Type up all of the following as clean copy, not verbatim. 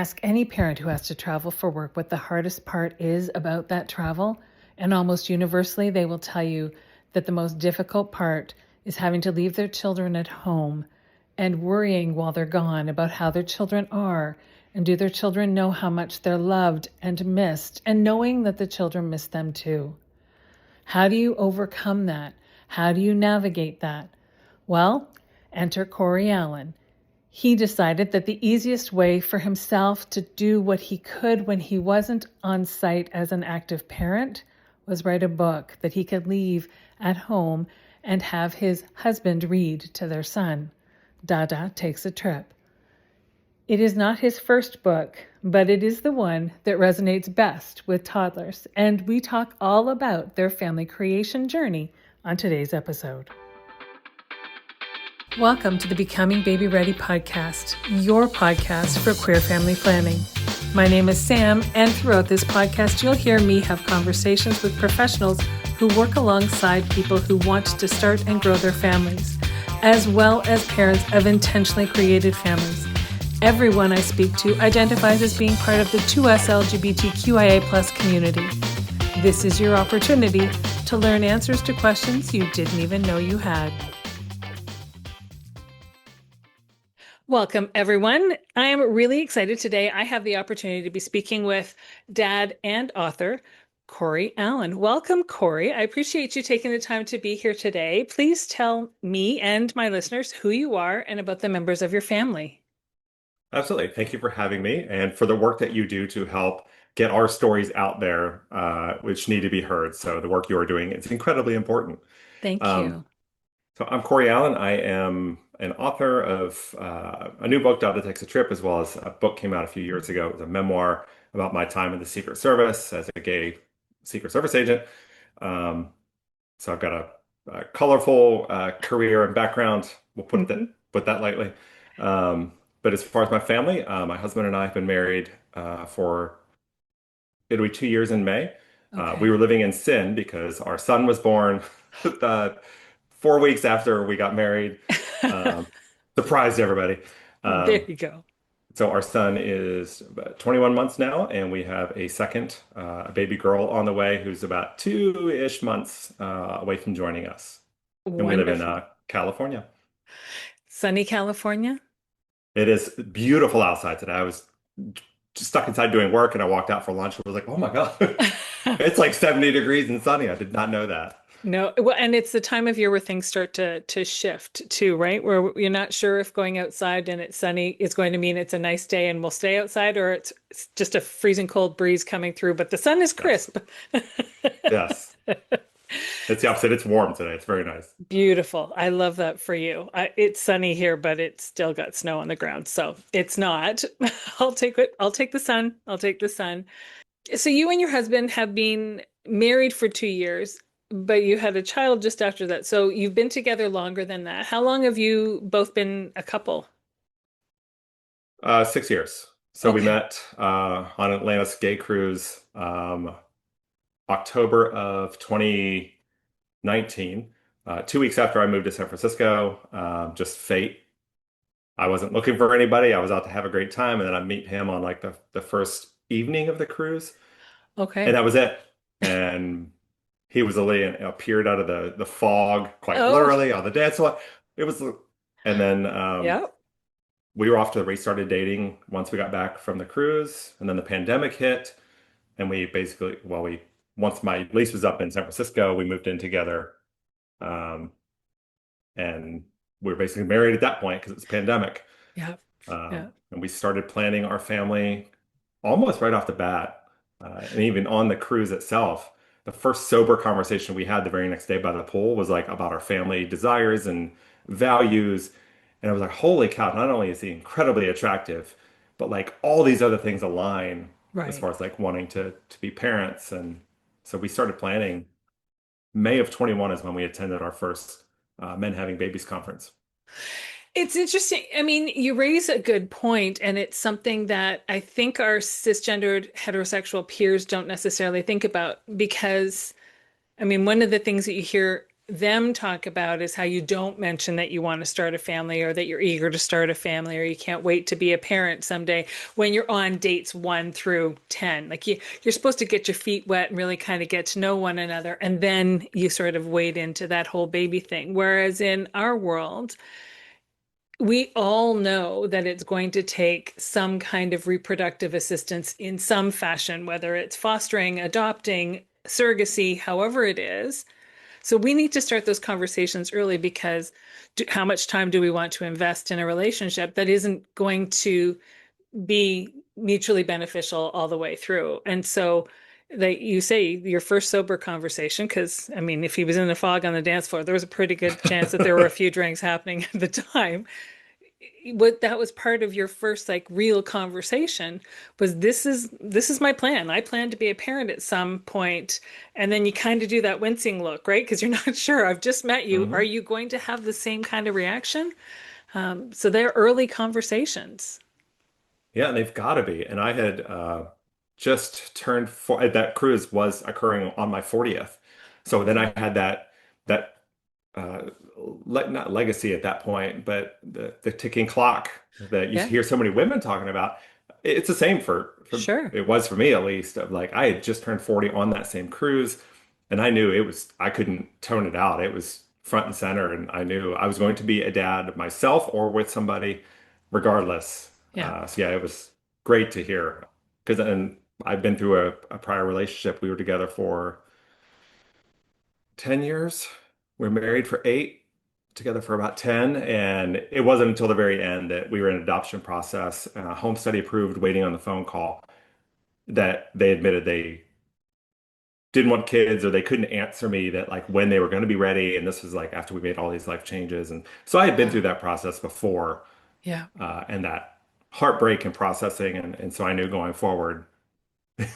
Ask any parent who has to travel for work what the hardest part is about that travel, and almost universally they will tell you that the most difficult part is having to leave their children at home and worrying while they're gone about how their children are, and do their children know how much they're loved and missed, and knowing that the children miss them too. How do you overcome that? How do you navigate that? Well, enter Cory Allen. He decided that the easiest way for himself to do what he could when he wasn't on site as an active parent was write a book that he could leave at home and have his husband read to their son. Dada Takes a Trip. It is not his first book, but it is the one that resonates best with toddlers, and we talk all about their family creation journey on today's episode. Welcome to the Becoming Baby Ready podcast, your podcast for queer family planning. My name is Sam, and throughout this podcast, you'll hear me have conversations with professionals who work alongside people who want to start and grow their families, as well as parents of intentionally created families. Everyone I speak to identifies as being part of the 2S LGBTQIA+ community. This is your opportunity to learn answers to questions you didn't even know you had. Welcome, everyone. I am really excited today. I have the opportunity to be speaking with dad and author, Cory Allen. Welcome, Cory. I appreciate you taking the time to be here today. Please tell me and my listeners who you are and about the members of your family. Absolutely. Thank you for having me and for the work that you do to help get our stories out there, which need to be heard. So the work you are doing is incredibly important. Thank Um, you. so I'm Cory Allen. I am an author of a new book, Dada Takes a Trip, as well as a book came out a few years ago. It was a memoir about my time in the Secret Service as a gay Secret Service agent. Um, so I've got a colorful career and background. We'll put that lightly. But as far as my family, my husband and I have been married for it'll be 2 years in May. We Okay. were living in sin because our son was born 4 weeks after we got married. Um, Surprised everybody. There Um, you go. so our son is about 21 months now, and we have a second a baby girl on the way who's about 2-ish months away from joining us. And we live in Wonderful. California. Sunny California? It is beautiful outside today. I was just stuck inside doing work and I walked out for lunch and was like, oh my God, it's like 70 degrees and sunny. I did not know that. No, well, and it's the time of year where things start to shift too, right? Where you're not sure if going outside and it's sunny is going to mean it's a nice day and we'll stay outside, or it's just a freezing cold breeze coming through, but the sun is Yes. crisp. Yes. It's the opposite. It's warm today. It's very nice. Beautiful. I love that for you. It's sunny here, but it's still got snow on the ground, so it's not. I'll take it. I'll take the sun. I'll take the sun. So you and your husband have been married for 2 years, but you had a child just after that. So you've been together longer than that. How long have you both been a couple? 6 years. So we Okay. met on Atlantis Gay Cruise October of 2019. 2 weeks after I moved to San Francisco, just fate. I wasn't looking for anybody. I was out to have a great time, and then I meet him on like the first evening of the cruise, and Okay. that was it. And he was appeared out of the fog, quite Oh, literally, on the dance floor. It was, and then yeah. we were off to. We started dating once we got back from the cruise, and then the pandemic hit, and we basically, well, we once my lease was up in San Francisco, we moved in together, um, and we were basically married at that point because it was pandemic. Yeah. Yeah. And we started planning our family almost right off the bat. And even on the cruise itself, the first sober conversation we had the very next day by the pool was like about our family desires and values. And I was like, holy cow, not only is he incredibly attractive, but like all these other things align as Right. far as like wanting to be parents. And so we started planning. May of 21 is when we attended our first Men Having Babies conference. It's interesting. I mean, you raise a good point, and it's something that I think our cisgendered heterosexual peers don't necessarily think about because, I mean, one of the things that you hear them talk about is how you don't mention that you want to start a family or that you're eager to start a family or you can't wait to be a parent someday when you're on dates 1 through 10. Like you're supposed to get your feet wet and really kind of get to know one another. And then you sort of wade into that whole baby thing. Whereas in our world, we all know that it's going to take some kind of reproductive assistance in some fashion, whether it's fostering, adopting, surrogacy, however it is. So we need to start those conversations early because how much time do we want to invest in a relationship that isn't going to be mutually beneficial all the way through? And so that you say your first sober conversation, because I mean, if he was in the fog on the dance floor, there was a pretty good chance that there were a few drinks happening at the time. What that was part of your first like real conversation was this is my plan. I plan to be a parent at some point, and then you kind of do that wincing look, right? Because you're not sure. I've just met you. Are Hmm. you going to have the same kind of reaction? So they're early conversations. Yeah, and they've got to be. And I had just turned four. That cruise was occurring on my 40th. So then I had that uh, not legacy at that point, but the ticking clock that you Yeah, hear so many women talking about. It's the same for sure. it was for me at least. Of like I had just turned 40 on that same cruise, and I knew it was I couldn't tone it out. It was front and center, and I knew I was going to be a dad myself or with somebody, regardless. Yeah. So yeah, it was great to hear because then I've been through a prior relationship. We were together for 10 years. We're married for 8, together for about 10. And it wasn't until the very end that we were in an adoption process, home study approved, waiting on the phone call, that they admitted they didn't want kids or they couldn't answer me that like when they were going to be ready. And this was like after we made all these life changes. And so I had been through Wow. that process before, Yeah. and that heartbreak and processing. And so I knew going forward,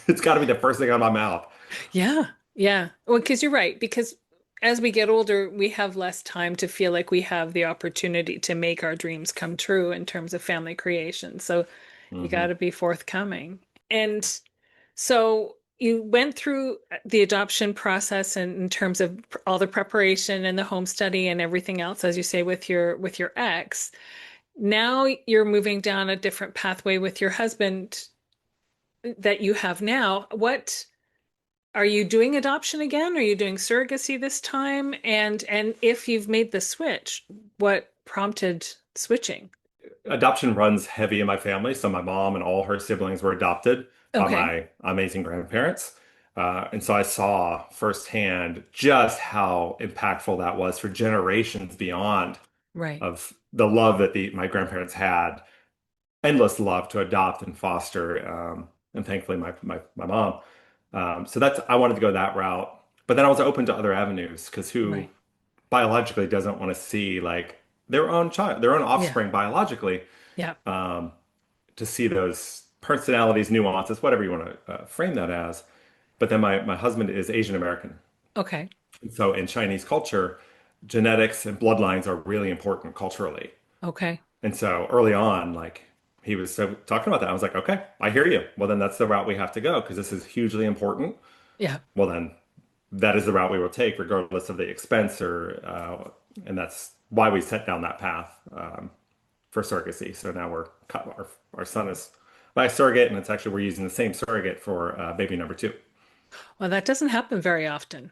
it's got to be the first thing out of my mouth. Yeah. Yeah. Well, because you're right. Because as we get older, we have less time to feel like we have the opportunity to make our dreams come true in terms of family creation. So you got Hmm. to be forthcoming. And so you went through the adoption process and in terms of all the preparation and the home study and everything else, as you say, with your ex. Now you're moving down a different pathway with your husband that you have now. What are you doing adoption again? Are you doing surrogacy this time? And if you've made the switch, what prompted switching? Adoption runs heavy in my family. So my mom and all her siblings were adopted by Okay. my amazing grandparents. And so I saw firsthand just how impactful that was for generations beyond Right. of the love that my grandparents had, endless love to adopt and foster. And thankfully my mom. So that's I wanted to go that route. But then I was open to other avenues because who Right. biologically doesn't want to see like their own child, their own Yeah. offspring biologically, Yeah. um, to see those personalities, nuances, whatever you want to frame that as. But then my husband is Asian American. Okay. And so in Chinese culture, genetics and bloodlines are really important culturally. Okay. And so early on, like he was so talking about that, I was like, okay, I hear you. Well, then that's the route we have to go because this is hugely important. Yeah. Well, then that is the route we will take, regardless of the expense and that's why we set down that path for surrogacy. So now our son is by a surrogate, and it's actually we're using the same surrogate for baby number 2. Well, that doesn't happen very often.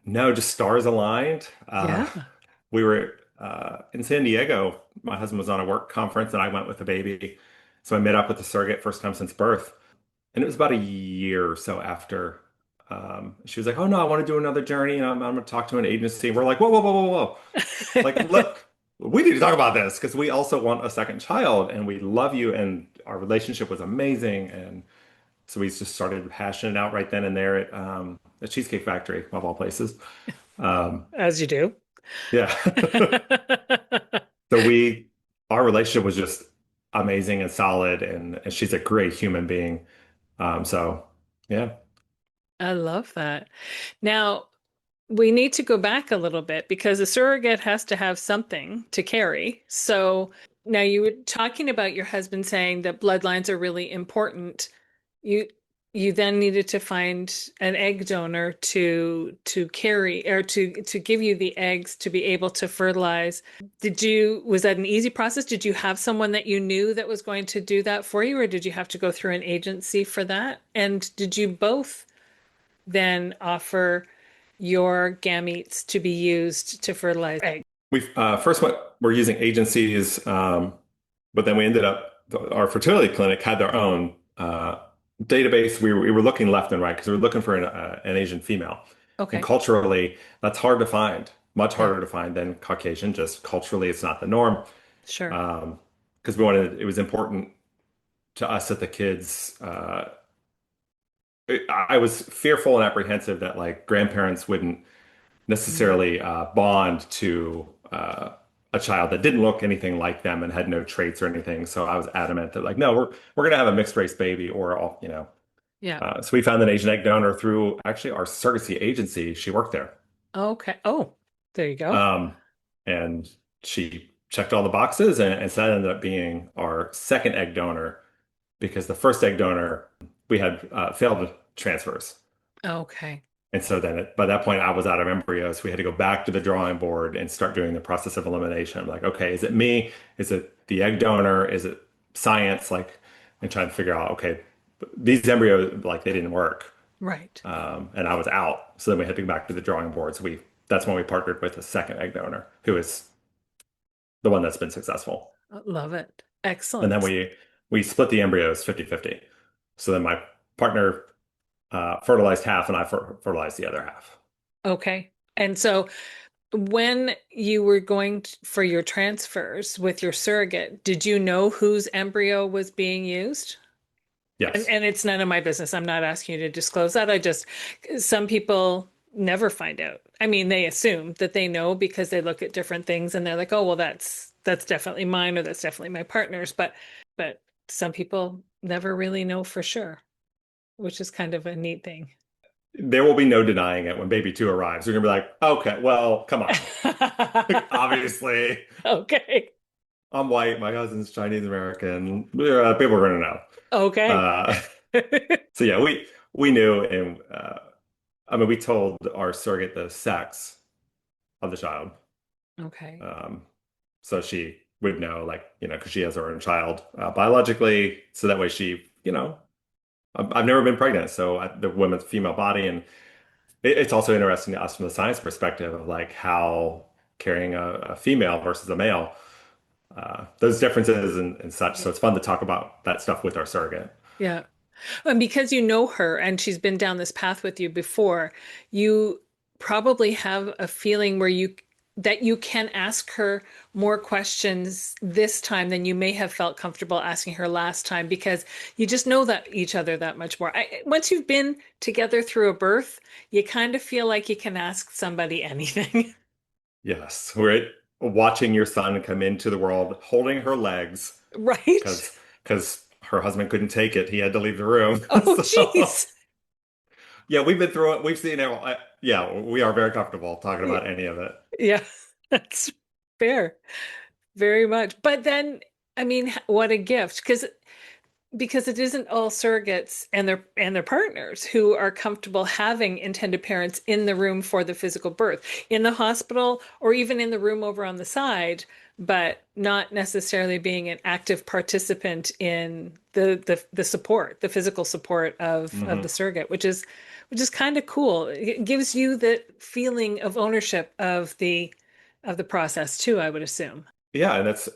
No, just stars aligned. Yeah. We were in San Diego. My husband was on a work conference, and I went with the baby. So I met up with the surrogate first time since birth. And it was about a year or so after. She was like, "Oh no, I want to do another journey, and I'm going to talk to an agency." We're like, "Whoa, whoa, whoa, whoa, whoa! Like, look, we need to talk about this because we also want a second child, and we love you, and our relationship was amazing." And so we just started hashing it out right then and there at the Cheesecake Factory, of all places. Um, As you do. yeah. So our relationship was just amazing and solid, and she's a great human being. So yeah. I love that. Now, we need to go back a little bit because a surrogate has to have something to carry. So now you were talking about your husband saying that bloodlines are really important. You you then needed to find an egg donor to carry or to give you the eggs to be able to fertilize. Was that an easy process? Did you have someone that you knew that was going to do that for you, or did you have to go through an agency for that? And did you both then offer your gametes to be used to fertilize eggs? We first were using agencies, but then we ended up, our fertility clinic had their own database. We were looking left and right because we were looking for an Asian female. And Okay. culturally, that's hard to find, much Yeah, harder to find than Caucasian. Just culturally, it's not the norm. sure. Because we wanted, it was important to us that the kids, I was fearful and apprehensive that like grandparents wouldn't Mm, necessarily bond to a child that didn't look anything like them and had no traits or anything. So I was adamant that like, no, we're gonna have a mixed race baby or all, you know. yeah. So we found an Asian egg donor through actually our surrogacy agency. She worked there, Okay. Oh, there you go. um, and she checked all the boxes, and so that ended up being our second egg donor because the first egg donor we had failed transfers. Okay. And so then by that point, I was out of embryos. We had to go back to the drawing board and start doing the process of elimination. I'm like, okay, is it me? Is it the egg donor? Is it science? Like, and trying to figure out, okay, these embryos, like, they didn't work. Right. And I was out. So then we had to go back to the drawing board. So that's when we partnered with a second egg donor, who is the one that's been successful. Love it. And then Excellent. we split the embryos 50-50. So then my partner fertilized half and I fertilized the other half. Okay. And so when you were going for your transfers with your surrogate, did you know whose embryo was being used? Yes. And it's none of my business. I'm not asking you to disclose that. Some people never find out. I mean, they assume that they know because they look at different things and they're like, oh, well, that's definitely mine or that's definitely my partner's. But some people never really know for sure, which is kind of a neat thing. There will be no denying it when baby two arrives. You're gonna be like, okay, well, come on. Obviously, Okay. I'm white. My husband's Chinese American. People are gonna know. Okay. Uh, so yeah, we knew, and I mean, we told our surrogate the sex of the child, Okay. um, so she would know, like, you know, because she has her own child biologically. So that way, you know, I've never been pregnant, so the woman's female body, and it's also interesting to us from the science perspective of like how carrying a female versus a male, those differences and such. Yeah. So it's fun to talk about that stuff with our surrogate. Yeah. And because you know her and she's been down this path with you before, you probably have a feeling where you can ask her more questions this time than you may have felt comfortable asking her last time because you just know that each other that much more. Once you've been together through a birth, you kind of feel like you can ask somebody anything. Yes, we're watching your son come into the world holding her legs Right? because her husband couldn't take it. He had to leave the room. Oh, So geez. yeah, we've been through it. We've seen it. Yeah, we are very comfortable talking about any of it. Yeah, that's fair. Very much. But then, I mean, what a gift because it isn't all surrogates and their partners who are comfortable having intended parents in the room for the physical birth, in the hospital or even in the room over on the side, but not necessarily being an active participant in the support, the physical support of the Hmm. surrogate, which is kind of cool. It gives you the feeling of ownership of the process too, I would assume. Yeah, and that's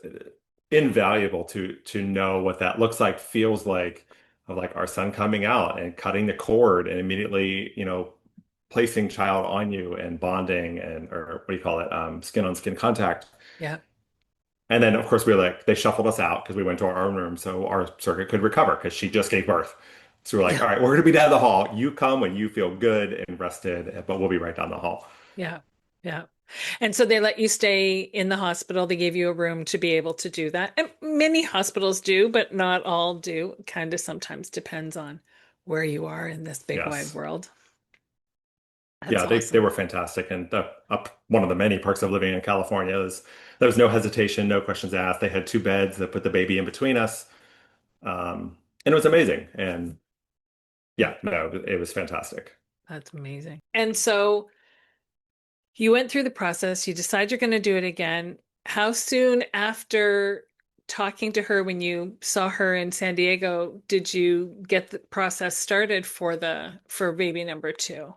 invaluable to know what that looks like, feels like, of like our son coming out and cutting the cord and immediately, you know, placing child on you and bonding and or what do you call it? Skin on skin contact. Yeah. And then of course we were like they shuffled us out because we went to our own room so our circuit could recover because she just gave birth. So we're like, Yeah. all right, we're gonna be down the hall. You come when you feel good and rested, but we'll be right down the hall. Yeah. Yeah. And so they let you stay in the hospital. They gave you a room to be able to do that. And many hospitals do, but not all do. Kind of sometimes depends on where you are in this big wide Yes. world. That's Yeah, they awesome. were fantastic, and one of the many perks of living in California is there was no hesitation, no questions asked. They had two beds that put the baby in between us, and it was amazing. And Yeah, no, it was fantastic. That's amazing. And so you went through the process, you decide you're going to do it again. How soon after talking to her when you saw her in San Diego did you get the process started for baby number two?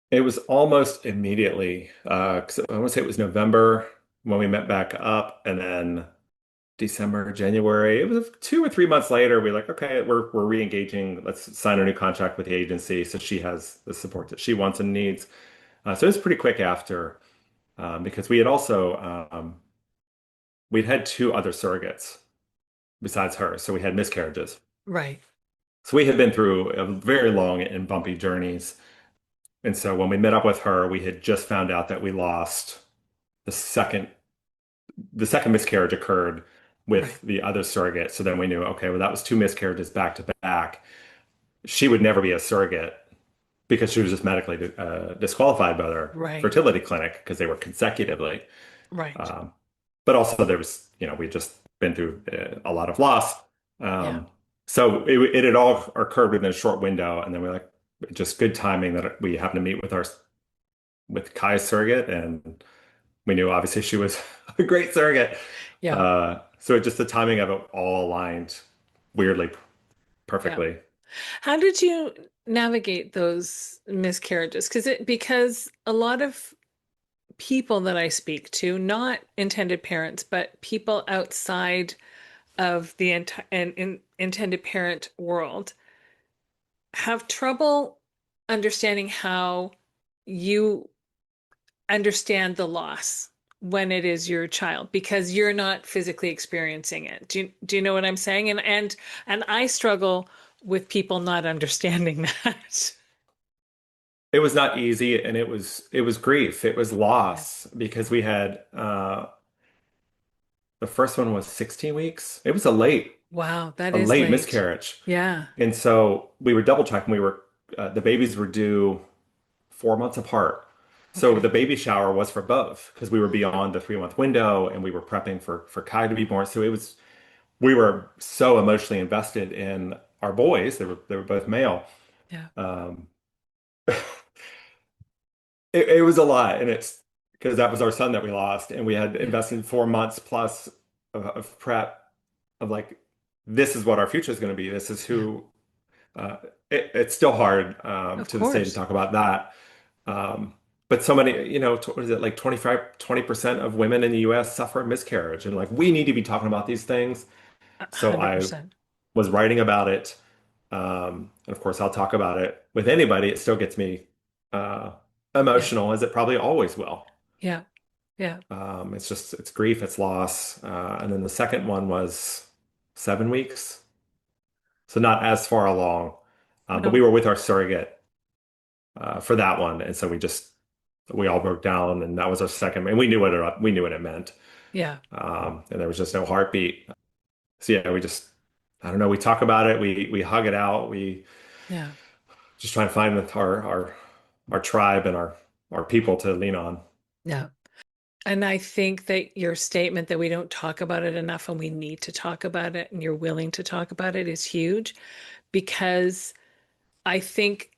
It was almost immediately, 'cause I want to say it was November when we met back up, and then December, January. It was 2 or 3 months later. We're like, okay, we're re-engaging. Let's sign a new contract with the agency so she has the support that she wants and needs. So it was pretty quick after, because we had also we'd had two other surrogates besides her, so we had miscarriages. Right, So we had been through a very long and bumpy journeys. And so when we met up with her, we had just found out that we lost the second the second miscarriage occurred right, with the other surrogate. So then we knew, okay, well, that was two miscarriages back to back. She would never be a surrogate because she was just medically disqualified by their right, fertility clinic because they were consecutively. right. Um, but also there was, we'd just been through a lot of loss. Yeah, Um, so it had all occurred within a short window, and then we're like, just good timing that we happened to meet with Kai's surrogate, and we knew obviously she was a great surrogate. yeah, So just the timing of it all aligned weirdly yeah. perfectly. How did you navigate those miscarriages? Because a lot of people that I speak to, not intended parents, but people outside of the intended parent world, have trouble understanding how you understand the loss when it is your child because you're not physically experiencing it. Do you know what I'm saying? And I struggle with people not understanding that. It was not easy, and it was grief. It was Yeah. loss because we had the first one was 16 weeks. It was a late Wow, that a is late late. miscarriage. Yeah. And so we were double checking. The babies were due 4 months apart. So Okay. the baby shower was for both because we were beyond the 3 month window and we were prepping for Kai to be born. So we were so emotionally invested in our boys. They were both male. Yeah. Um, it was a lot, and it's because that was our son that we lost, and we had Yeah. invested 4 months plus of prep of like, this is what our future is going to be. This is Yeah. who. It's still hard Of to this day to course. talk about that. But so many, what is it, like 20% of women in the US suffer miscarriage. And like, we need to be talking about these things. So I 100%. was writing about it. And of course, I'll talk about it with anybody. It still gets me uh, Yeah. emotional, as it probably always will. Yeah. Yeah. It's grief, it's loss. And then the second one was 7 weeks. So not as far along. But we No. were with our surrogate for that one. And so we all broke down, and that was our second, and we knew what it meant. Yeah. And there was just no heartbeat. So yeah, I don't know, we talk about it, we hug it out, we Yeah. just try and find our tribe and our people to lean on. Yeah. And I think that your statement that we don't talk about it enough and we need to talk about it and you're willing to talk about it is huge because I think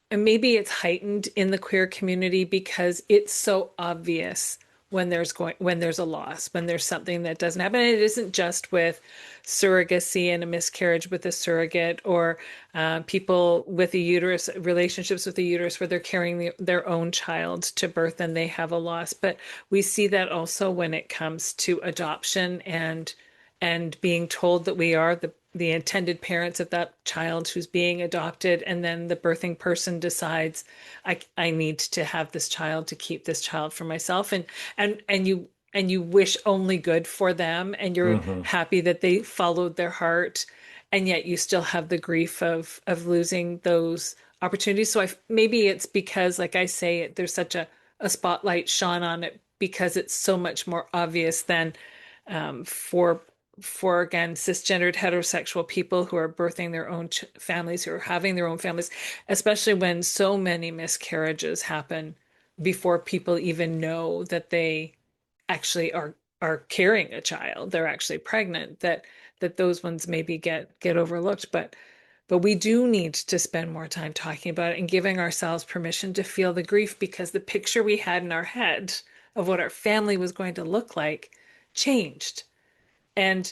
and maybe it's heightened in the queer community because it's so obvious when there's a loss, when there's something that doesn't happen. And it isn't just with surrogacy and a miscarriage with a surrogate or people with a uterus, relationships with the uterus where they're carrying their own child to birth and they have a loss. But we see that also when it comes to adoption and being told that we are the intended parents of that child who's being adopted, and then the birthing person decides, I need to have this child to keep this child for myself, and you wish only good for them, and you're Hmm. happy that they followed their heart, and yet you still have the grief of losing those opportunities. So maybe it's because, like I say, there's such a spotlight shone on it because it's so much more obvious than for again cisgendered heterosexual people who are birthing their own families, who are having their own families, especially when so many miscarriages happen before people even know that they actually are carrying a child, they're actually pregnant, that those ones maybe get overlooked. But But we do need to spend more time talking about it and giving ourselves permission to feel the grief because the picture we had in our head of what our family was going to look like changed. And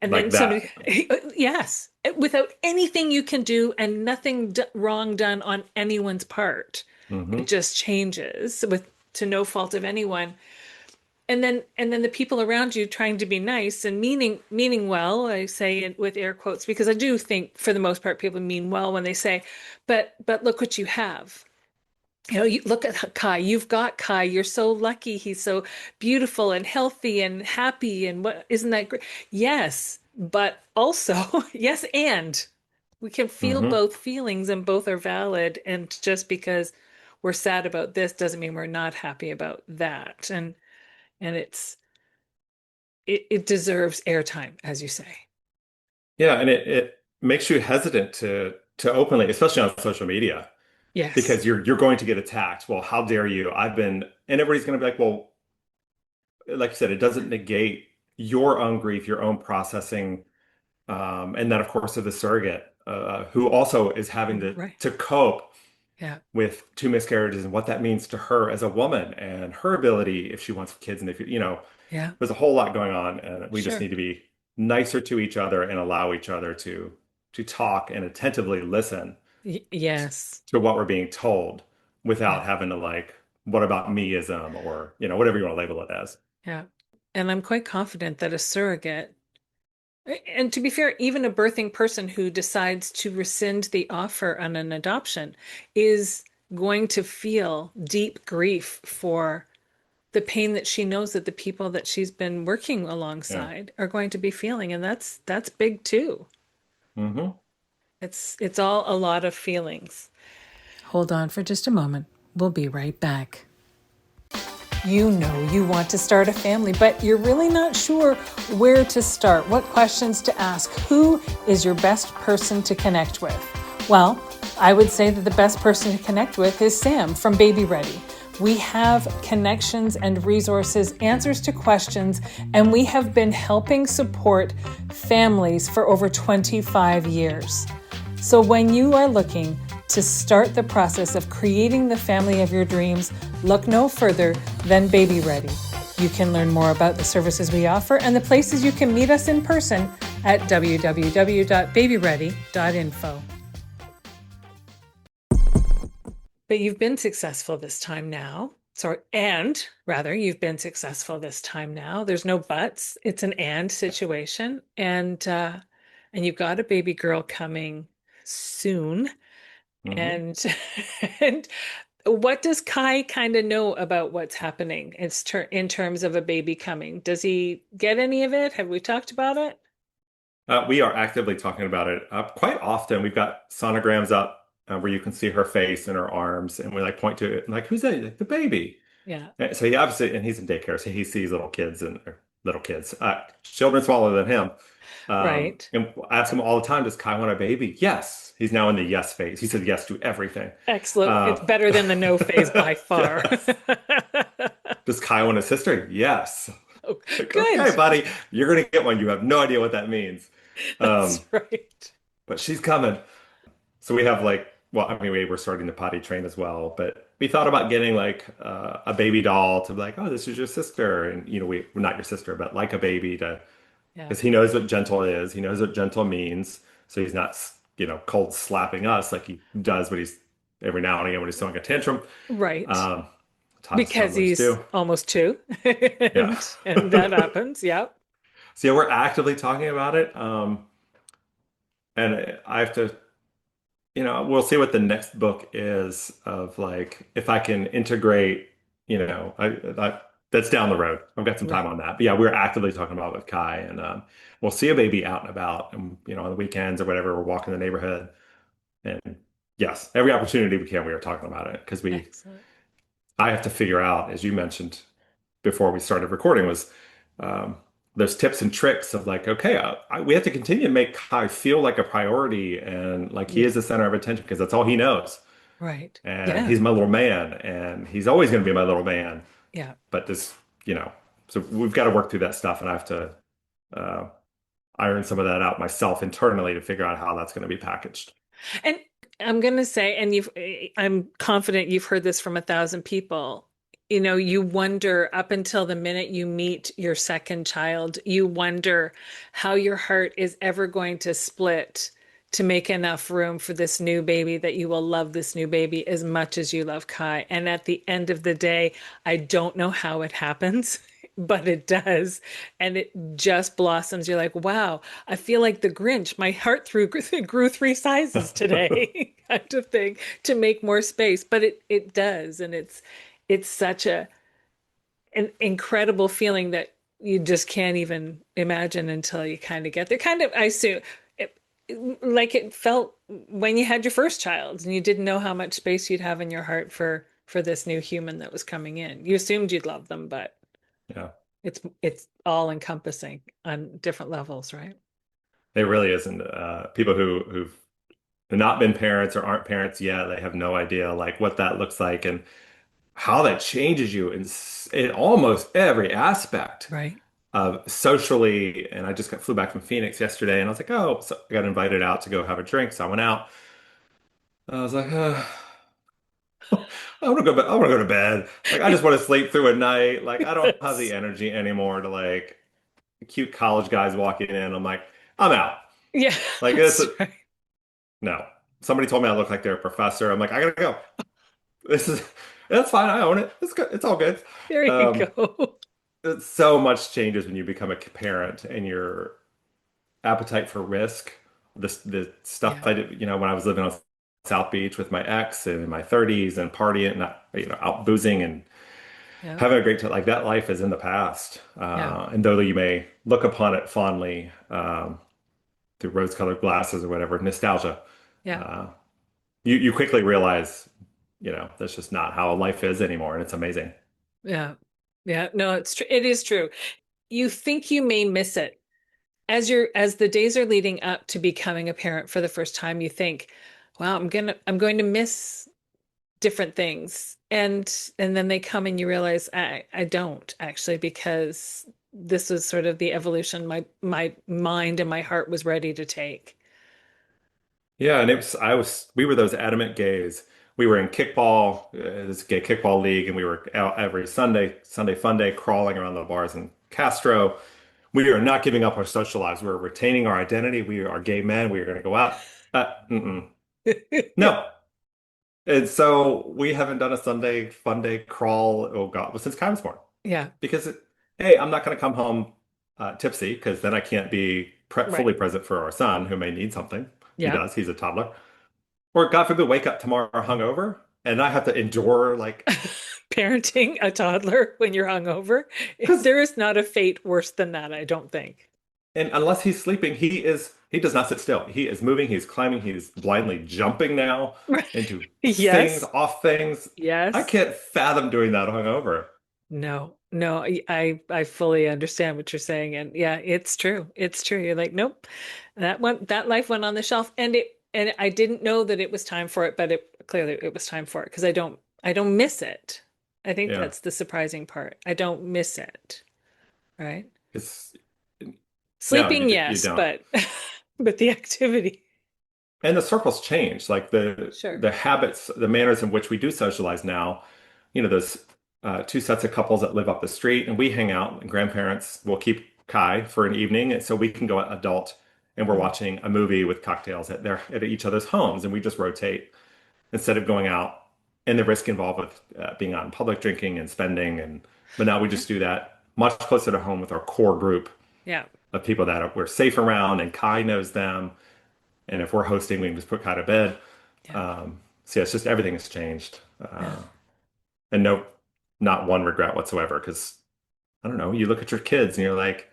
and Like then that. somebody, yes, without anything you can do and nothing wrong done on anyone's part. It Hmm. just changes with to no fault of anyone. And then the people around you trying to be nice and meaning well, I say it with air quotes because I do think for the most part people mean well when they say, but look what you have. You look at Kai, you've got Kai, you're so lucky, he's so beautiful and healthy and happy and what isn't that great? Yes, but also, yes, and we can feel Hmm. both feelings and both are valid. And just because we're sad about this doesn't mean we're not happy about that. And it deserves airtime, as you say. Yeah, and it makes you hesitant to openly, especially on social media, Yes. because you're going to get attacked. Well, how dare you? And everybody's going to be like, well, like you said, it doesn't negate your own grief, your own processing, and then of course of the surrogate, who also is having Right. to cope Yeah. with two miscarriages and what that means to her as a woman and her ability if she wants kids and if Yeah. there's a whole lot going on, and we just Sure. need to be nicer to each other and allow each other to talk and attentively listen Yes. to what we're being told Yeah. without having to like, what about meism or whatever you want to label it as. Yeah. And I'm quite confident that a surrogate, and to be fair, even a birthing person who decides to rescind the offer on an adoption is going to feel deep grief for the pain that she knows that the people that she's been working Yeah. alongside are going to be feeling. And that's big too. Hmm. It's all a lot of feelings. Hold on for just a moment. We'll be right back. You know you want to start a family, but you're really not sure where to start, what questions to ask, who is your best person to connect with. Well, I would say that the best person to connect with is Sam from Baby Ready. We have connections and resources, answers to questions, and we have been helping support families for over 25 years. So when you are looking to start the process of creating the family of your dreams, look no further than Baby Ready. You can learn more about the services we offer and the places you can meet us in person at www.babyready.info. But you've been successful this time now. Sorry, and rather, you've been successful this time now. There's no buts. It's an and situation, and you've got a baby girl coming soon. Hmm. And and what does Kai kind of know about what's happening? In terms of a baby coming. Does he get any of it? Have we talked about it? We are actively talking about it quite often. We've got sonograms up where you can see her face and her arms, and we like point to it and like, who's that? Like, the baby. Yeah. So he obviously, and he's in daycare, so he sees little kids and or little kids, children smaller than him. Right. And I ask him all the time, does Kai want a baby? Yes. He's now in the yes phase. He said yes to everything. Excellent. It's Um, better than the no phase by far. yes. Does Kai want a sister? Yes. Oh, Like, okay, good. buddy, you're gonna get one. You have no idea what that means. That's Um, right. but she's coming. So we have like, well, I mean, we were starting to potty train as well, but we thought about getting like a baby doll to be like, oh, this is your sister, and we're not your sister, but like a baby to, Yeah. because he knows what gentle is, he knows what gentle means, so he's not, cold slapping us like he does when he's every now and again when he's throwing a tantrum. Right. Um, Because toddlers he's do, almost two. yeah. And that happens. Yep. So yeah, we're actively talking about it, and I have to. We'll see what the next book is of like if I can integrate, that's down the road. I've got some time Right. on that. But yeah, we're actively talking about it with Kai, and we'll see a baby out and about, and on the weekends or whatever, we're walking the neighborhood, and yes, every opportunity we can, we are talking about it because Excellent. I have to figure out, as you mentioned before we started recording, was um, there's tips and tricks of like, okay, we have to continue to make Kai feel like a priority and like he Yeah. is the center of attention because that's all he knows. Right. And Yeah. he's my little man and he's always going to be my little man. Yeah. But this, so we've got to work through that stuff and I have to uh, iron some of that out myself internally to figure out how that's going to be packaged. And I'm going to say, and I'm confident you've heard this from 1,000 people. You wonder up until the minute you meet your second child, you wonder how your heart is ever going to split to make enough room for this new baby, that you will love this new baby as much as you love Kai. And at the end of the day, I don't know how it happens, but it does. And it just blossoms. You're like, wow, I feel like the Grinch. My heart grew 3 sizes today, kind of thing, to make more space. But it does, and it's such an incredible feeling that you just can't even imagine until you kind of get there. Kind of, I assume, like it felt when you had your first child, and you didn't know how much space you'd have in your heart for this new human that was coming in. You assumed you'd love them, but Yeah, it's all encompassing on different levels, right? it really isn't. People who've not been parents or aren't parents yet, they have no idea like what that looks like and how that changes you in almost every aspect Right. of socially. And I just flew back from Phoenix yesterday, and I was like, oh, so I got invited out to go have a drink, so I went out. I was like, I want to go. I want to go to bed. Like, I just want to sleep through a night. Like, I don't have the Yes. energy anymore to like cute college guys walking in. I'm like, I'm out. Yeah, Like, it's that's right. no. Somebody told me I look like they're a professor. I'm like, I gotta go. This is that's fine. I own it. It's good. It's all good. There you Um, go. so much changes when you become a parent, and your appetite for risk. The stuff Yeah. I did, when I was living on South Beach with my ex and in my 30s and partying, not, out boozing and Yeah. having a great time. Like, that life is in the past. Yeah. And though you may look upon it fondly, through rose-colored glasses or whatever, nostalgia, Yeah. uh, you quickly realize, that's just not how life is anymore. And it's amazing. Yeah. Yeah. No, it's true. It is true. You think you may miss it as the days are leading up to becoming a parent for the first time. You think, wow, I'm going to miss different things. And then they come and you realize I don't actually, because this was sort of the evolution my mind and my heart was ready to take. Yeah, and we were those adamant gays. We were in kickball, this gay kickball league, and we were out every Sunday fun day, crawling around the bars in Castro. We are not giving up our social lives. We're retaining our identity. We are gay men. We are going to go out. Mm-mm. No. And so we haven't done a Sunday fun day crawl, oh God, well, since Kai was born. Yeah. Because, hey, I'm not going to come home tipsy, because then I can't be Right. fully present for our son who may need something. He Yeah. does. He's a toddler. Or God forbid, wake up tomorrow hungover and I have to endure like, Parenting a toddler when you're hungover. because, There is not a fate worse than that, I don't think. and unless he's sleeping, he does not sit still. He is moving, he's climbing, he's blindly jumping now into things, Yes. off things. I Yes. can't fathom doing that hungover. No, no, I fully understand what you're saying. And yeah, it's true. It's true. You're like, nope, that life went on the shelf. And I didn't know that it was time for it, but it clearly it was time for it, because I don't miss it. I think Yeah, that's the surprising part. I don't miss it, right? it's no, Sleeping, you yes, don't. but but the activity. And the circles change, like Sure. the habits, the manners in which we do socialize now. There's two sets of couples that live up the street, and we hang out. And grandparents will keep Kai for an evening, and so we can go adult, and we're Mhm. watching a movie with cocktails at each other's homes, and we just rotate instead of going out and the risk involved with being out in public drinking and spending. And but now we Yeah. just do that much closer to home with our core group Yeah. of people that we're safe around, and Kai knows them. And if we're hosting, we can just put Kai to bed. Yeah. So yeah, it's just everything has changed, Yeah. and no, not one regret whatsoever. Because I don't know, you look at your kids and you're like,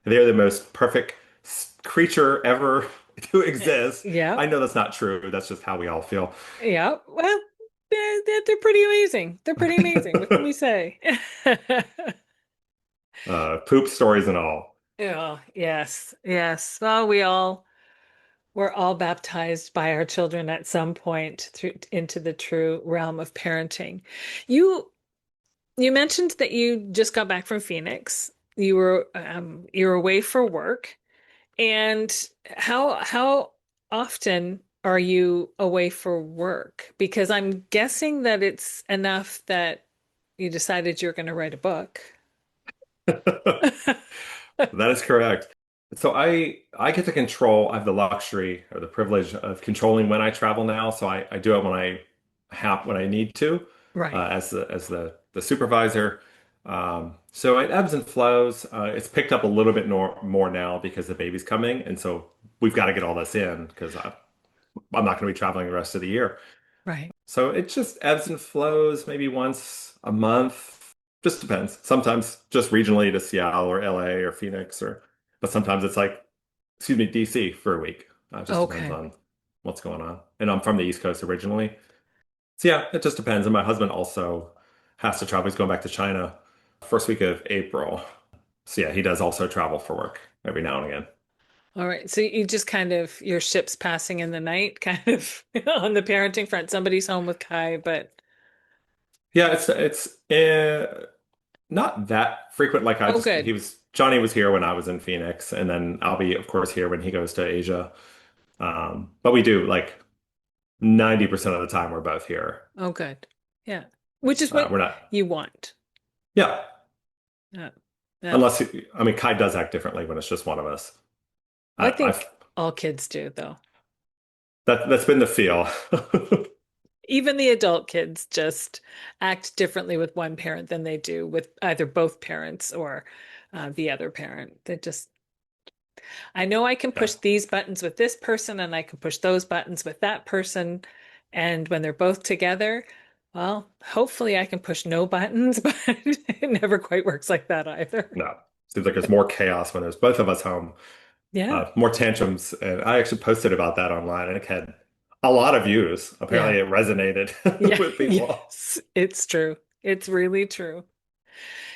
they're the most perfect creature ever to exist. Yeah. I know that's not true. That's just how we all feel. Yeah. Well, they're pretty amazing. They're pretty amazing. What can we say? Poop stories and all. Oh, yes. Yes. Well, we're all baptized by our children at some point through into the true realm of parenting. You you mentioned that you just got back from Phoenix. You were away for work. And how often are you away for work? Because I'm guessing that it's enough that you decided you're going to write a book. That is correct. So I get to control, I have the luxury or the privilege of controlling when I travel now. So I do it when I need to, Right, as the supervisor. So it ebbs and flows. It's picked up a little bit more now because the baby's coming, and so we've got to get all this in because I'm not going to be traveling the rest of the year. right. So it just ebbs and flows, maybe once a month. Just depends. Sometimes just regionally to Seattle or LA or Phoenix but sometimes it's like, excuse me, DC for a week. It just depends Okay. on what's going on. And I'm from the East Coast originally. So yeah, it just depends. And my husband also has to travel. He's going back to China first week of April. So yeah, he does also travel for work every now and again. All right. So you just kind of, your ship's passing in the night, kind of on the parenting front. Somebody's home with Kai, but Yeah, it's not that frequent. Like oh, good. Johnny was here when I was in Phoenix, and then I'll be, of course, here when he goes to Asia. But we do like 90% of the time we're both here. Oh, good. Yeah. Which is what We're not, you want. yeah, Yeah. Yeah. unless, I mean, Kai does act differently when it's just one of us. I I've think all kids do, though. that's been the feel. Even the adult kids just act differently with one parent than they do with either both parents or the other parent. They just, I know I can Yeah, push these buttons with this person and I can push those buttons with that person. And when they're both together, well, hopefully I can push no buttons, but it never quite works like that either. no. Seems like there's more chaos when there's both of us home, Yeah. more tantrums. And I actually posted about that online, and it had a lot of views. Yeah. Apparently, it resonated Yeah. with people. Yes. It's true. It's really true.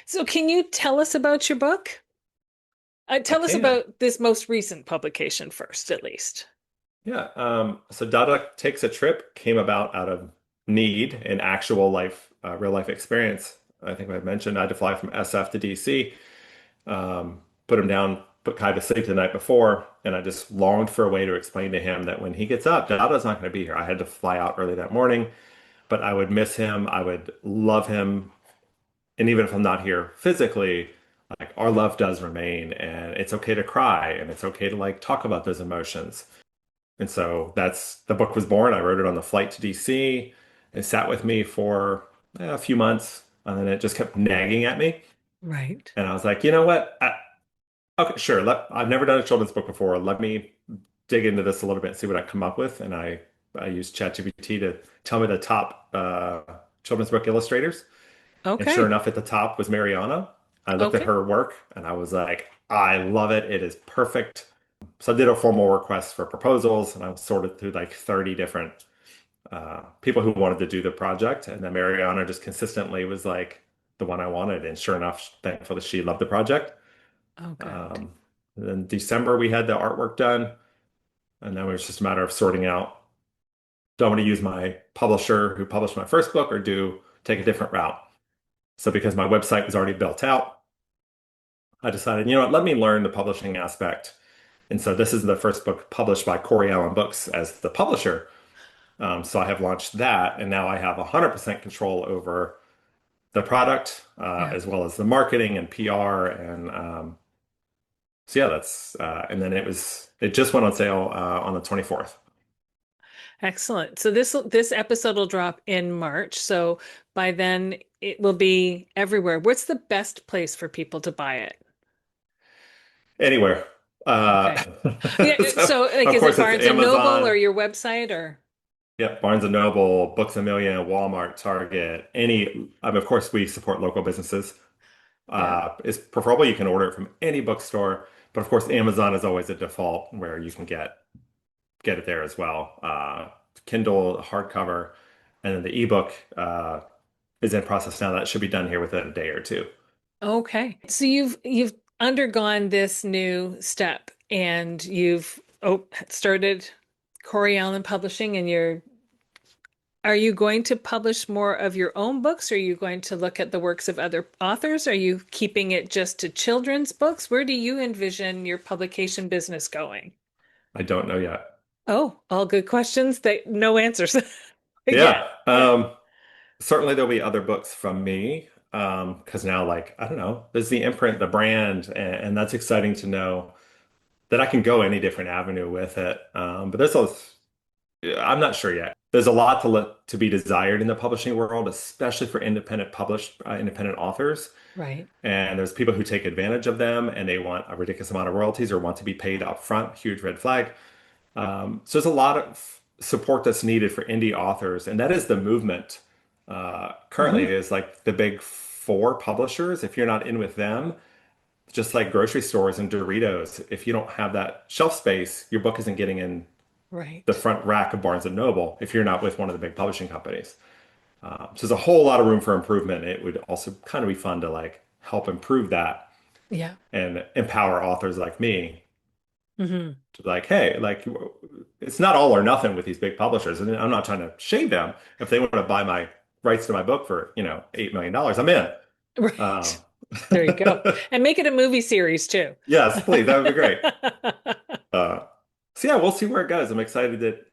So, can you tell us about your book? I Tell us can. about this most recent publication first, at least. Yeah. So Dada Takes a Trip came about out of need and actual life, real life experience. I think I mentioned I had to fly from SF to DC, put him down, put Kai to sleep the night before, and I just longed for a way to explain to him that when he gets up, Dada's not going to be here. I had to fly out early that morning, but I would miss him. I would love him. And even if I'm not here physically, like our love does remain, and it's okay to cry, and it's okay to like talk about those emotions. And so that's the book was born. I wrote it on the flight to DC. It sat with me for a few months, and then it just kept nagging at me. Right. And I was like, you know what? Okay, sure. I've never done a children's book before. Let me dig into this a little bit and see what I come up with. And I used ChatGPT to tell me the top children's book illustrators. And sure Okay. enough, at the top was Mariana. I looked at Okay. her work and I was like, I love it. It is perfect. So I did a formal request for proposals and I sorted through like 30 different people who wanted to do the project. And then Mariana just consistently was like the one I wanted. And sure enough, thankfully, she loved the project. Oh, good. Um, and then December, we had the artwork done. And then it was just a matter of sorting out, do I want to use my publisher who published my first book or take a different route? So because my website was already built out, I decided, you know what, let me learn the publishing aspect. And so this is the first book published by Cory Allen Books as the publisher. So I have launched that, and now I have 100% control over the product, Yeah. as well as the marketing and PR. And so yeah, and then it just went on sale on the 24th. Excellent. So this episode will drop in March. So by then it will be everywhere. What's the best place for people to buy it? Anywhere. Uh, Okay. Yeah. so So like, of is it course it's Barnes and Noble or Amazon. your website or? Yep, Barnes and Noble, Books a Million, Walmart, Target, of course, we support local businesses. Yeah. It's preferable you can order it from any bookstore, but of course, Amazon is always a default where you can get it there as well. Kindle, hardcover, and then the ebook is in process now. That should be done here within a day or two. Okay. So you've undergone this new step and you've started Cory Allen Publishing and are you going to publish more of your own books? Are you going to look at the works of other authors? Are you keeping it just to children's books? Where do you envision your publication business going? I don't know yet. Oh, all good questions. They no answers Yeah. yet. Yeah. Certainly there'll be other books from me. Because now, like, I don't know, there's the imprint, the brand, and that's exciting to know that I can go any different avenue with it. But I'm not sure yet. There's a lot to be desired in the publishing world, especially for independent authors. Right. And there's people who take advantage of them and they want a ridiculous amount of royalties or want to be paid up front. Huge red flag. So there's a lot of support that's needed for indie authors, and that is the movement currently Hmm. is like the big four publishers. If you're not in with them, just like grocery stores and Doritos, if you don't have that shelf space, your book isn't getting in the Right. front rack of Barnes and Noble if you're not with one of the big publishing companies. So there's a whole lot of room for improvement. It would also kind of be fun to like help improve that Yeah. and empower authors like me Hmm. to like, hey, like it's not all or nothing with these big publishers. And I'm not trying to shame them. If they want to buy my rights to my book for, $8 million, I'm in. Um, Right. There you go. And make it a movie series too. yes, please. That would be great. Uh, so yeah, we'll see where it goes. I'm excited that,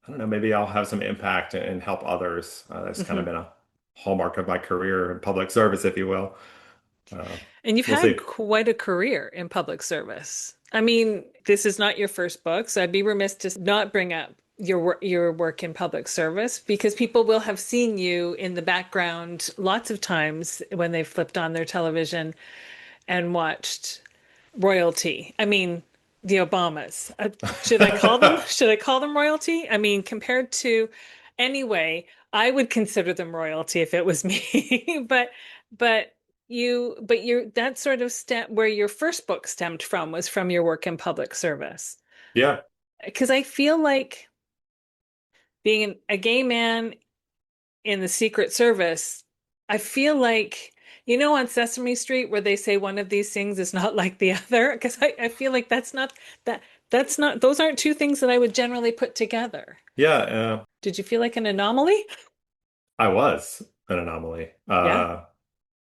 I don't know, maybe I'll have some impact and help others. That's kind of Hmm. been a hallmark of my career in public service, if you will. Uh, And you've we'll had see. quite a career in public service. I mean, this is not your first book, so I'd be remiss to not bring up your work in public service because people will have seen you in the background lots of times when they've flipped on their television and watched royalty. I mean, the Obamas. Should I call them? Should I call them royalty? I mean, compared to, anyway, I would consider them royalty if it was me. But but that sort of step where your first book stemmed from was from your work in public service. Yeah. Because I feel like being a gay man in the Secret Service, I feel like, on Sesame Street where they say one of these things is not like the other, because I feel like that that's not those aren't two things that I would generally put together. Yeah. Did you feel like an anomaly? I was an anomaly. Yeah.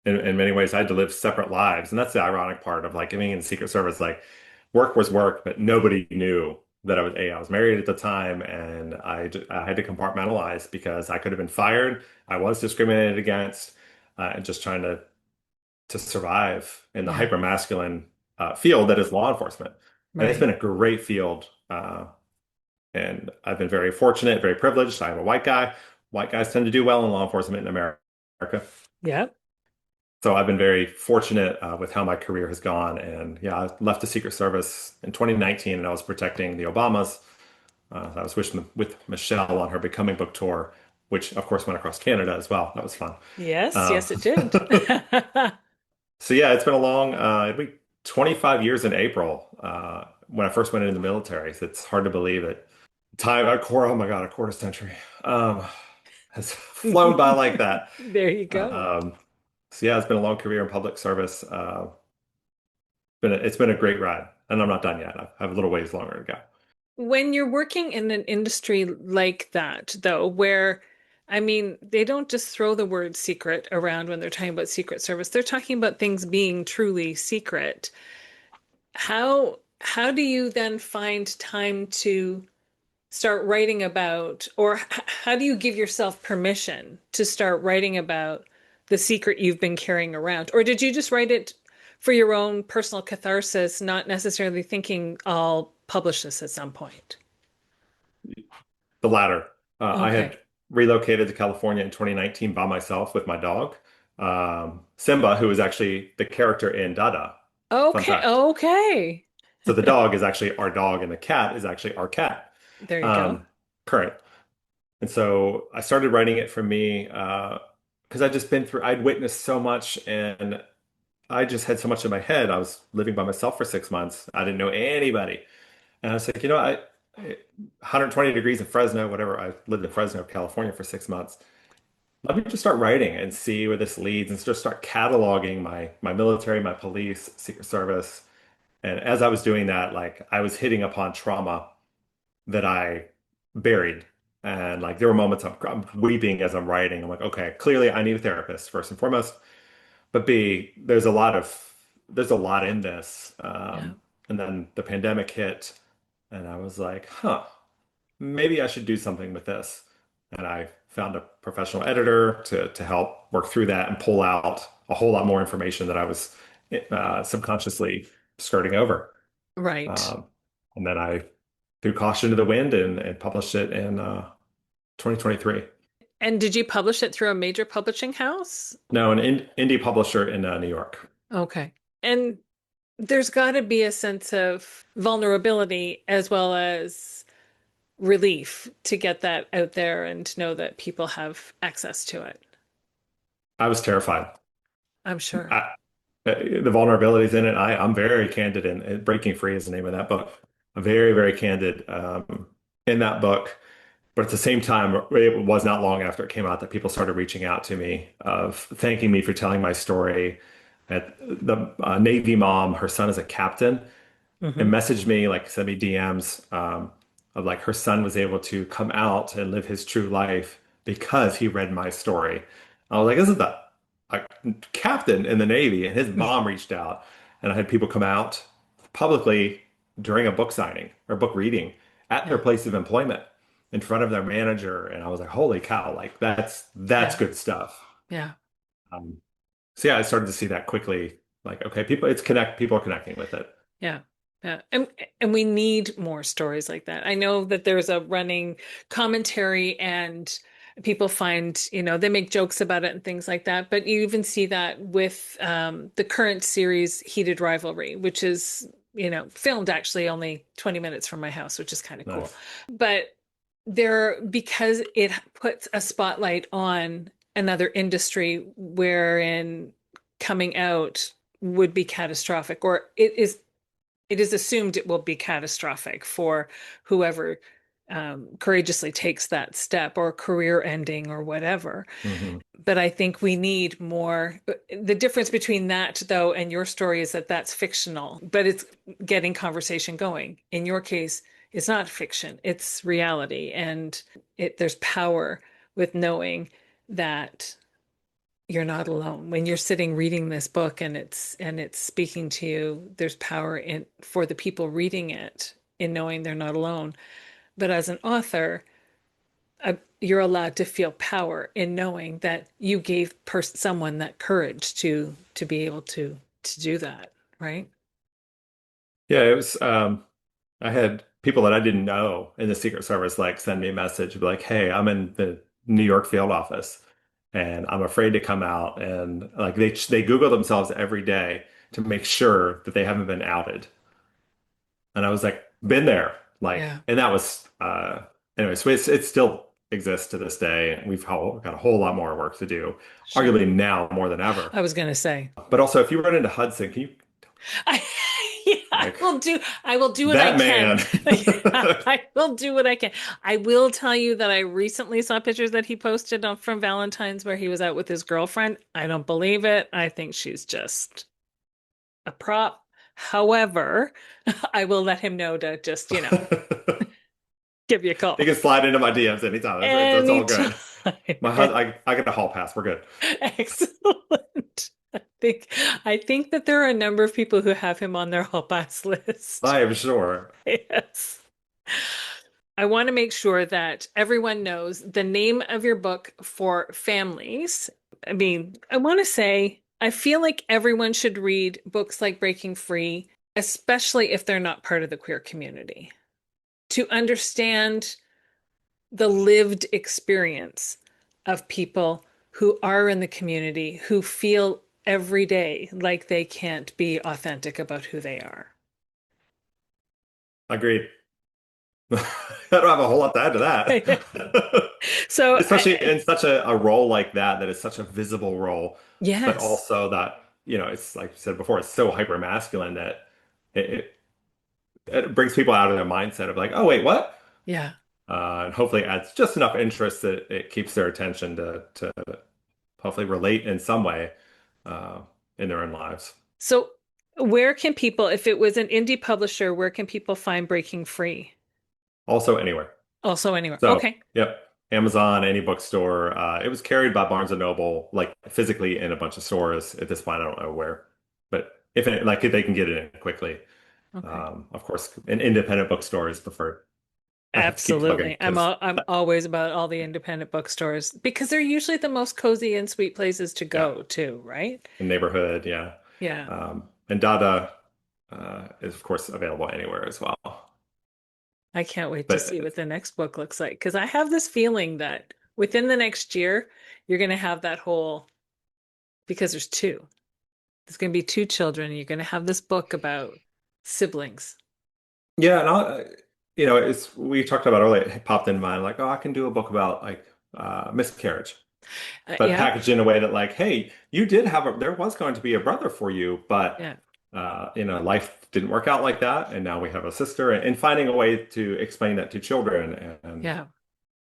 In many ways, I had to live separate lives. And that's the ironic part of like being in the Secret Service. Like work was work, but nobody knew that I was married at the time and I had to compartmentalize because I could have been fired. I was discriminated against, and just trying to survive in the Yeah. hyper masculine field that is law enforcement. And it's been Right. a great field. And I've been very fortunate, very privileged. I'm a white guy. White guys tend to do well in law enforcement in America. Yeah. So I've been very fortunate with how my career has gone. And yeah, I left the Secret Service in 2019 and I was protecting the Obamas. I was with Michelle on her Becoming book tour, which of course went across Canada as well. That was fun. Yes, Um, yes, it did. so yeah, it's been a long, it'll be 25 years in April when I first went into the military. So it's hard to believe it. Time, oh my God, a quarter century has flown by like that. There you go. Um, so yeah, it's been a long career in public service. It's been a great ride, and I'm not done yet. I have a little ways longer to go. When you're working in an industry like that, though, where I mean, they don't just throw the word secret around when they're talking about Secret Service. They're talking about things being truly secret. How do you then find time to start writing about, or how do you give yourself permission to start writing about the secret you've been carrying around? Or did you just write it for your own personal catharsis, not necessarily thinking I'll publish this at some point? The latter. I Okay. had relocated to California in 2019 by myself with my dog, Simba, who is actually the character in Dada. Fun Okay. fact. Okay. So the dog is actually our dog, and the cat is actually our cat. There you go. Um, current. And so I started writing it for me because I'd witnessed so much and I just had so much in my head. I was living by myself for 6 months. I didn't know anybody. And I was like, 120 degrees in Fresno, whatever. I lived in Fresno, California for 6 months. Let me just start writing and see where this leads and just start cataloging my military, my police, Secret Service. And as I was doing that, like I was hitting upon trauma that I buried. And like there were moments I'm weeping as I'm writing. I'm like, okay, clearly I need a therapist first and foremost. But B, there's a lot in this. Yeah. And then the pandemic hit, and I was like, huh. maybe I should do something with this. And I found a professional editor to help work through that and pull out a whole lot more information that I was subconsciously skirting over. Right. Um, and then I threw caution to the wind and published it in 2023. And did you publish it through a major publishing house? No, an indie publisher in New York. Okay. And there's got to be a sense of vulnerability as well as relief to get that out there and to know that people have access to it. I was terrified. I'm sure. I, the vulnerabilities in it. I'm very candid in Breaking Free is the name of that book. I'm very, very candid in that book. But at the same time, it was not long after it came out that people started reaching out to me of thanking me for telling my story. At the Navy mom, her son is a captain, and Hmm. messaged me, like sent me DMs of like her son was able to come out and live his true life because he read my story. I was like, this is the a captain in the Navy, and his mom reached out, and I had people come out publicly during a book signing or book reading at their Yeah. place of employment in front of their manager, and I was like, holy cow, like that's Yeah. good stuff. Yeah. Um, so yeah, I started to see that quickly. Like, okay, people are connecting with it. Yeah. Yeah. And we need more stories like that. I know that there's a running commentary and people find, they make jokes about it and things like that. But you even see that with the current series Heated Rivalry, which is, filmed actually only 20 minutes from my house, which is kind of cool. Nice. But because it puts a spotlight on another industry wherein coming out would be catastrophic, or it is assumed it will be catastrophic for whoever courageously takes that step, or career ending or whatever. Hmm. But I think we need more. The difference between that, though, and your story is that that's fictional, but it's getting conversation going. In your case, it's not fiction, it's reality. And there's power with knowing that you're not alone when you're sitting reading this book and it's speaking to you. There's power in for the people reading it in knowing they're not alone. But as an author, you're allowed to feel power in knowing that you gave someone that courage to be able to do that, right? Yeah, it was. I had people that I didn't know in the Secret Service like send me a message, be like, "Hey, I'm in the New York field office, and I'm afraid to come out." And like they Google themselves every day to make sure that they haven't been outed. And I was like, "Been there." Like, Yeah, and that was anyway. So it still exists to this day. We've got a whole lot more work to do, sure. arguably now more than ever. I was going to say, But also, if you run into Hudson, can you I, yeah, I like will do. I will do what I that can. man? I will do what I can. I will tell you that I recently saw pictures that he posted from Valentine's where he was out with his girlfriend. I don't believe it. I think she's just a prop. However, I will let him know to just, give you a You call can slide into my DMs anytime. That's all anytime. good. My husband, I get a hall pass. We're good. Excellent. I think that there are a number of people who have him on their hall pass list. I am sure. Yes. I want to make sure that everyone knows the name of your book for families. I mean, I want to say, I feel like everyone should read books like Breaking Free, especially if they're not part of the queer community, to understand the lived experience of people who are in the community, who feel every day like they can't be authentic about who they are. Agreed. I don't have a whole lot to add to that. So, Especially in such a role like that, that is such a visible role, but yes. also that, it's like you said before, it's so hyper masculine that it, it brings people out of their mindset of like, oh, wait, what? Yeah. And hopefully adds just enough interest that it keeps their attention to hopefully relate in some way uh, in their own lives. So, where can people, if it was an indie publisher, where can people find Breaking Free? Also, anywhere. Also, anywhere. So, Okay. yep. Amazon, any bookstore. It was carried by Barnes and Noble, like physically in a bunch of stores at this point. I don't know where, but if they can get it in quickly, Okay. of course, an independent bookstore is preferred. I have to keep plugging Absolutely. because I'm always about all the independent bookstores because they're usually the most cozy and sweet places to yeah, go to, right? the neighborhood, yeah. Yeah. And Dada is of course available anywhere as well. I can't wait to see But what the next book looks like because I have this feeling that within the next year, you're going to have that whole, because there's two. There's going to be two children. You're going to have this book about siblings. yeah, and it's we talked about earlier. It popped in mind like, oh, I can do a book about like miscarriage, but Yeah. packaged in a way that like, hey, you did have there was going to be a brother for you, but Yeah. life didn't work out like that, and now we have a sister, and finding a way to explain that to children, and Yeah.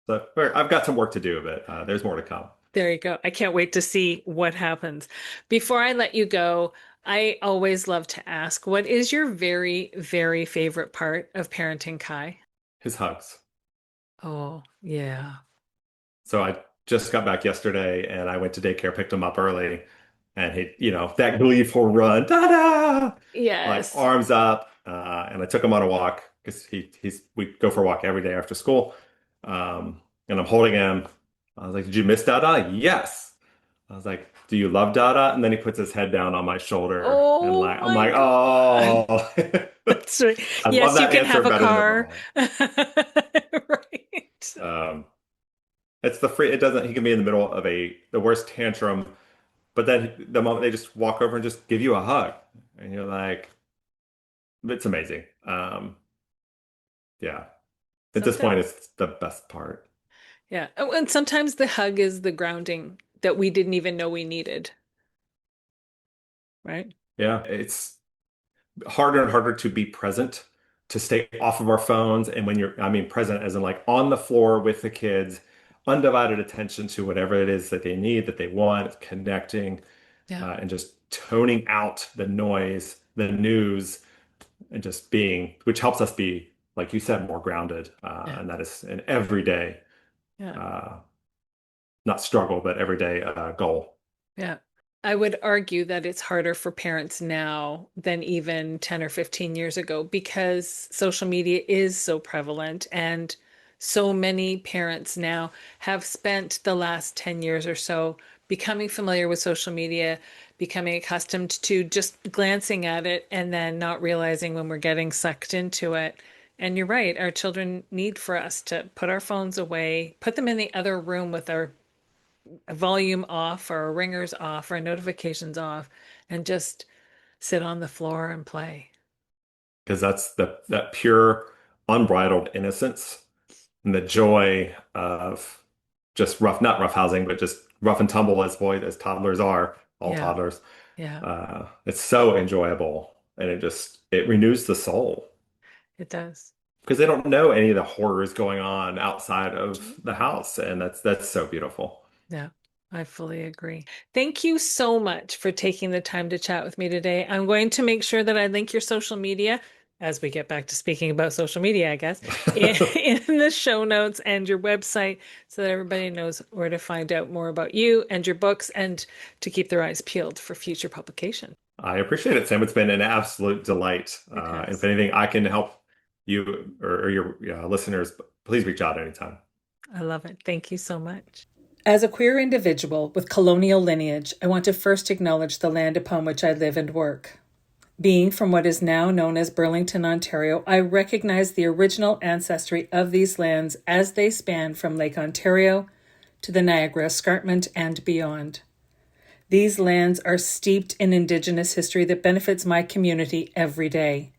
so I've got some work to do, but there's more to come. There you go. I can't wait to see what happens. Before I let you go, I always love to ask, what is your very, very favorite part of parenting Kai? His hugs. Oh, yeah. So I just got back yesterday and I went to daycare, picked him up early, and that gleeful run, ta-da! Like Yes. arms up, and I took him on a walk because we go for a walk every day after school. And I'm holding him. I was like, "Did you miss Dada?" Yes. I was like, "Do you love Dada?" And then he puts his head down on my shoulder and Oh like I'm my like, God. "Oh." That's right. I love Yes, you that can answer have a better than car. normal. Right. Um, it's the free. It doesn't. He can be in the middle of the worst tantrum, but then the moment they just walk over and just give you a hug, and you're like, it's amazing. Yeah. At this Sometimes, point, it's the best part. yeah. Oh, and sometimes the hug is the grounding that we didn't even know we needed, right? Yeah, it's harder and harder to be present, to stay off of our phones, and when I mean, present as in like on the floor with the kids, undivided attention to whatever it is that they need, that they want, connecting, Yeah. and just toning out the noise, the news, and just being, which helps us be, like you said, more grounded. Yeah. And that is an everyday, Yeah. uh, not struggle, but everyday goal. Yeah. I would argue that it's harder for parents now than even 10 or 15 years ago because social media is so prevalent and so many parents now have spent the last 10 years or so becoming familiar with social media, becoming accustomed to just glancing at it and then not realizing when we're getting sucked into it. And you're right, our children need for us to put our phones away, put them in the other room with our volume off or our ringers off or our notifications off and just sit on the floor and play. Because that's that pure, unbridled innocence and the joy of just not rough housing, but just rough and tumble as toddlers are, all Yeah, toddlers. yeah, It's so enjoyable, and it renews the soul it does. because they don't know any of the horrors going on outside of the house, and that's so beautiful. Yeah, I fully agree. Thank you so much for taking the time to chat with me today. I'm going to make sure that I link your social media as we get back to speaking about social media, I guess, in the show notes and your website so that everybody knows where to find out more about you and your books and to keep their eyes peeled for future publication. I appreciate it, Sam. It's been an absolute delight. It And if has. anything, I can help you or your listeners, please reach out anytime. I love it. Thank you so much. As a queer individual with colonial lineage, I want to first acknowledge the land upon which I live and work. Being from what is now known as Burlington, Ontario, I recognize the original ancestry of these lands as they span from Lake Ontario to the Niagara Escarpment and beyond. These lands are steeped in Indigenous history that benefits my community every day.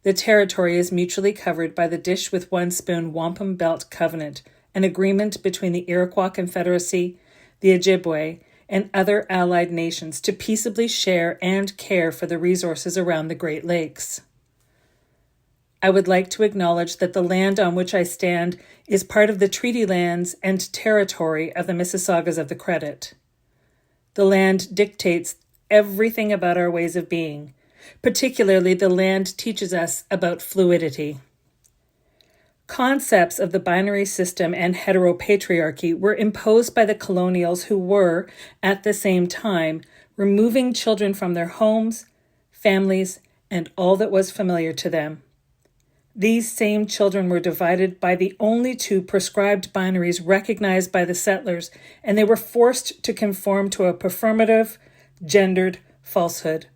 The territory is mutually covered by the Dish with One Spoon Wampum Belt Covenant, an agreement between the Iroquois Confederacy, the Ojibwe, and other allied nations to peaceably share and care for the resources around the Great Lakes. I would like to acknowledge that the land on which I stand is part of the treaty lands and territory of the Mississaugas of the Credit. The land dictates everything about our ways of being. Particularly, the land teaches us about fluidity. Concepts of the binary system and heteropatriarchy were imposed by the colonials who were, at the same time, removing children from their homes, families, and all that was familiar to them. These same children were divided by the only two prescribed binaries recognized by the settlers, and they were forced to conform to a performative, gendered falsehood.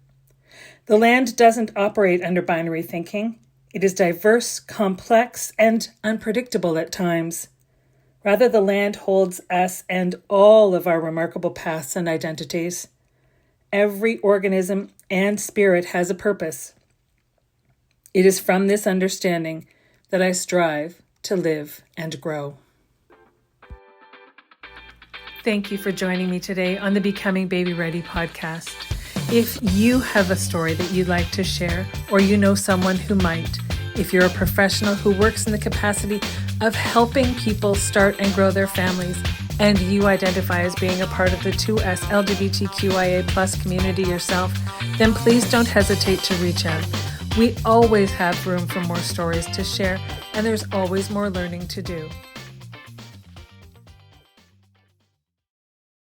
The land doesn't operate under binary thinking. It is diverse, complex, and unpredictable at times. Rather, the land holds us and all of our remarkable paths and identities. Every organism and spirit has a purpose. It is from this understanding that I strive to live and grow. Thank you for joining me today on the Becoming Baby Ready podcast. If you have a story that you'd like to share, or you know someone who might, if you're a professional who works in the capacity of helping people start and grow their families, and you identify as being a part of the 2S LGBTQIA+ community yourself, then please don't hesitate to reach out. We always have room for more stories to share, and there's always more learning to do.